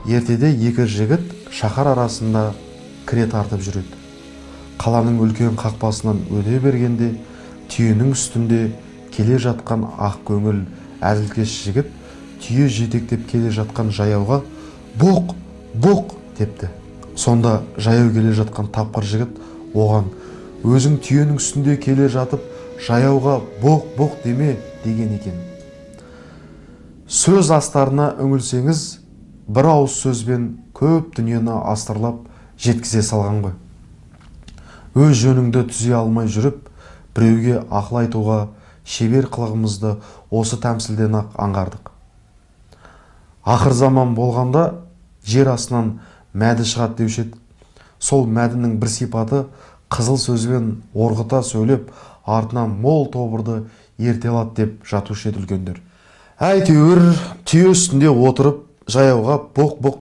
Ертеде екі жігіт шаһар арасында кіре тартып жүреді. Қаланың үлкен қақпасынан өте бергенде, түйенің үстінде келе жатқан ақ көңіл әзілкеш жігіт түйе жетектеп келе жатқан жаяуға «Боқ, боқ!» депті. Сонда жаяу келе жатқан тапқыр жігіт оған «Өзің түйенің үстінде келе жатып, жаяуға «Боқ, боқ!» деме» деген екен. Сөз астарына үңілсеңіз, бір ауыз сөзбен көп дүниені астарлап жеткізе салған ғой. Өз жөніңді түзе алмай жүріп, біреуге ақыл айтуға шебер қылығымызды осы тәмсілден ақ аңғардық. Ақыр заман болғанда жер астынан мәді шығады деуші еді. Сол мәдінің бір сипаты қызыл сөзбен орғыта сөйлеп, артынан мол тобырды ерте алады деп жатушы еді үлкендер. Әйтеуір түйе үстінде отырып, жаяуға боқ-боқ